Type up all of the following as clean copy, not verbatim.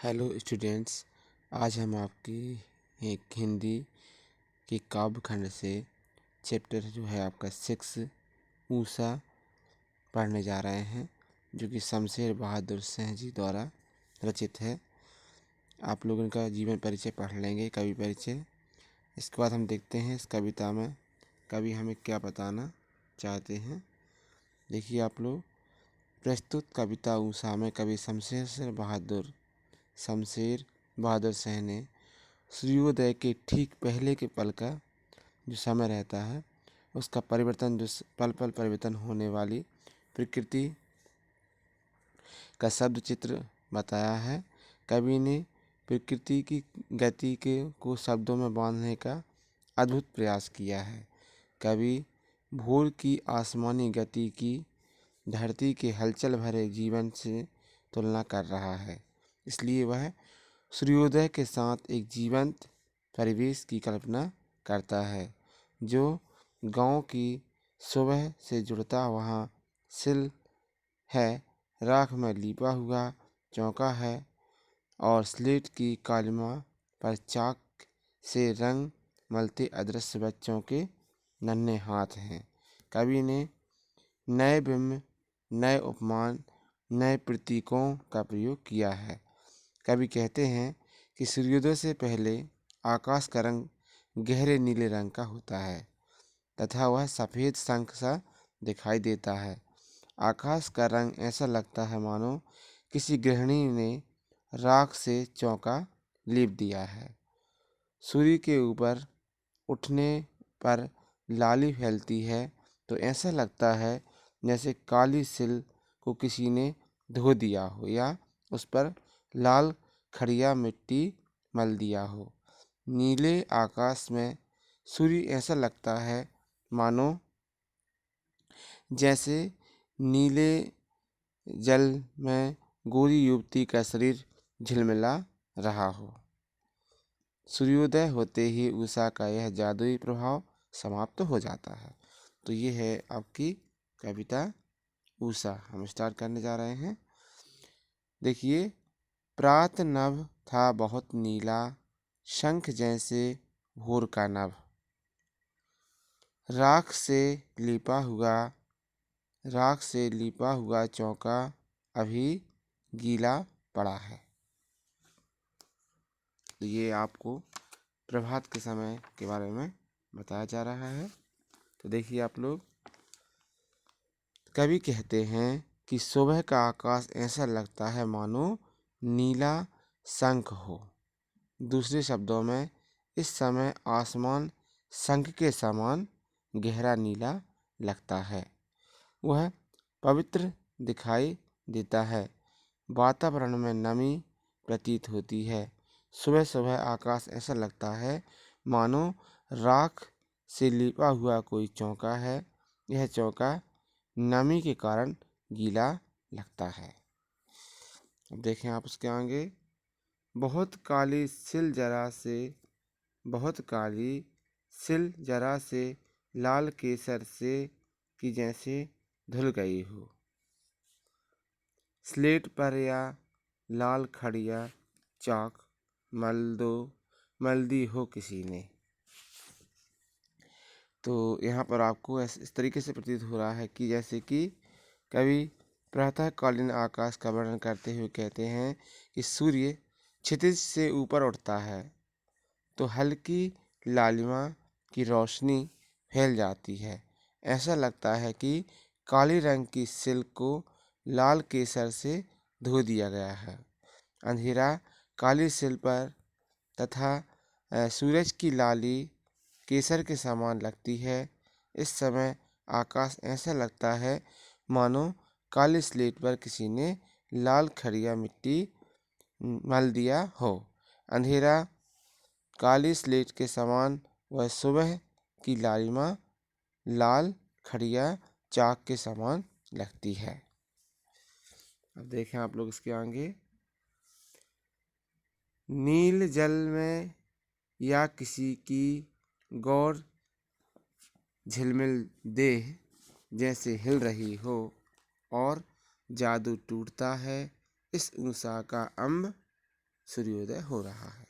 Hello students, आज हम आपकी एक हिंदी की काव्य खंड से चैप्टर जो है आपका 6 ऊषा पढ़ने जा रहे हैं, जो कि शमशेर बहादुर सिंह जी द्वारा रचित है। आप लोग इनका जीवन परिचय पढ़ लेंगे, कवि परिचय। इसके बाद हम देखते हैं इस कविता में कवि हमें क्या बताना चाहते हैं। देखिए आप लोग, प्रस्तुत कविता ऊषा में कवि शमशेर बहादुर सिंह ने सूर्योदय के ठीक पहले के पल का जो समय रहता है उसका परिवर्तन, जो पल पल परिवर्तन होने वाली प्रकृति का शब्द चित्र बताया है। कवि ने प्रकृति की गति के को शब्दों में बांधने का अद्भुत प्रयास किया है। कवि भोर की आसमानी गति की धरती के हलचल भरे जीवन से तुलना कर रहा है, इसलिए वह सूर्योदय के साथ एक जीवंत परिवेश की कल्पना करता है, जो गांव की सुबह से जुड़ता वहाँ सिल है, राख में लिपा हुआ चौका है और स्लेट की कालिमा पर चाक से रंग मलते अदृश्य बच्चों के नन्हे हाथ हैं। कवि ने नए बिंब, नए उपमान, नए प्रतीकों का प्रयोग किया है। कवि कहते हैं कि सूर्योदय से पहले आकाश का रंग गहरे नीले रंग का होता है तथा वह सफ़ेद शंख सा दिखाई देता है। आकाश का रंग ऐसा लगता है मानो किसी गृहिणी ने राख से चौका लीप दिया है। सूर्य के ऊपर उठने पर लाली फैलती है तो ऐसा लगता है जैसे काली सिल को किसी ने धो दिया हो या उस पर लाल खड़िया मिट्टी मल दिया हो। नीले आकाश में सूर्य ऐसा लगता है मानो जैसे नीले जल में गोरी युवती का शरीर झिलमिला रहा हो। सूर्योदय होते ही उषा का यह जादुई प्रभाव समाप्त हो जाता है। तो ये है आपकी कविता उषा। हम स्टार्ट करने जा रहे हैं। देखिए, प्रात नभ था बहुत नीला, शंख जैसे भोर का नभ, राख से लिपा हुआ चौका अभी गीला पड़ा है। तो ये आपको प्रभात के समय के बारे में बताया जा रहा है। तो देखिए आप लोग, कवि कहते हैं कि सुबह का आकाश ऐसा लगता है मानो नीला शंख हो। दूसरे शब्दों में, इस समय आसमान शंख के समान गहरा नीला लगता है। वह पवित्र दिखाई देता है। वातावरण में नमी प्रतीत होती है। सुबह सुबह आकाश ऐसा लगता है मानो राख से लिपा हुआ कोई चौका है। यह चौका नमी के कारण गीला लगता है। अब देखें आप उसके आगे। बहुत काली सिल जरा से लाल केसर से कि जैसे धुल गई हो। स्लेट पर या लाल खड़िया चाक मल दी हो किसी ने। तो यहाँ पर आपको इस तरीके से प्रतीत हो रहा है कि जैसे कि कवि प्रातःकालीन आकाश का वर्णन करते हुए कहते हैं कि सूर्य क्षितिज से ऊपर उठता है तो हल्की लालिमा की रोशनी फैल जाती है। ऐसा लगता है कि काले रंग की सिल्क को लाल केसर से धो दिया गया है। अंधेरा काली सिल पर तथा सूरज की लाली केसर के समान लगती है। इस समय आकाश ऐसा लगता है मानो काली स्लेट पर किसी ने लाल खड़िया मिट्टी मल दिया हो। अंधेरा काली स्लेट के समान वह सुबह की लालिमा लाल खड़िया चाक के समान लगती है। अब देखें आप लोग इसके आगे। नील जल में या किसी की गौर झिलमिल देह जैसे हिल रही हो और जादू टूटता है। इस उषा का अम्ब सूर्योदय हो रहा है।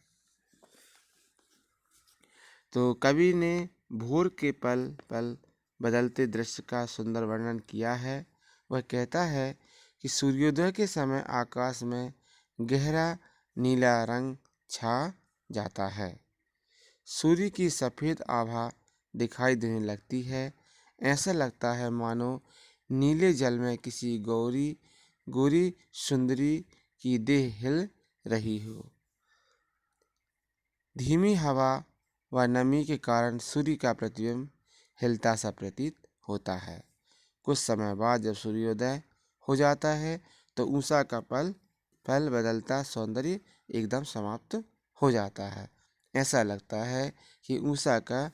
तो कवि ने भोर के पल पल बदलते दृश्य का सुंदर वर्णन किया है। वह कहता है कि सूर्योदय के समय आकाश में गहरा नीला रंग छा जाता है। सूर्य की सफ़ेद आभा दिखाई देने लगती है। ऐसा लगता है मानो नीले जल में किसी गोरी सुंदरी की देह हिल रही हो। धीमी हवा व नमी के कारण सूर्य का प्रतिबिंब हिलता सा प्रतीत होता है। कुछ समय बाद जब सूर्योदय हो जाता है तो उषा का पल पल बदलता सौंदर्य एकदम समाप्त हो जाता है। ऐसा लगता है कि उषा का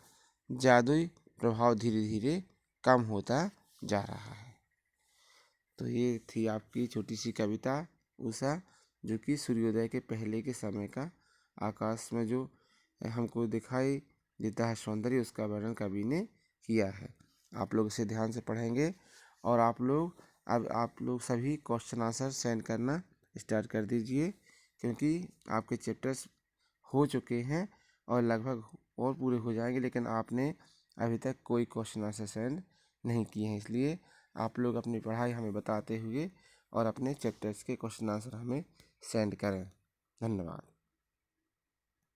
जादुई प्रभाव धीरे धीरे कम होता जा रहा है। तो ये थी आपकी छोटी सी कविता उषा, जो कि सूर्योदय के पहले के समय का आकाश में जो हमको दिखाई देता है सौंदर्य, उसका वर्णन कवि ने किया है। आप लोग इसे ध्यान से पढ़ेंगे और आप लोग सभी क्वेश्चन आंसर सेंड करना स्टार्ट कर दीजिए, क्योंकि आपके चैप्टर्स हो चुके हैं और लगभग और पूरे हो जाएंगे, लेकिन आपने अभी तक कोई क्वेश्चन आंसर सेंड नहीं किए हैं। इसलिए आप लोग अपनी पढ़ाई हमें बताते हुए और अपने चैप्टर्स के क्वेश्चन आंसर हमें सेंड करें। धन्यवाद।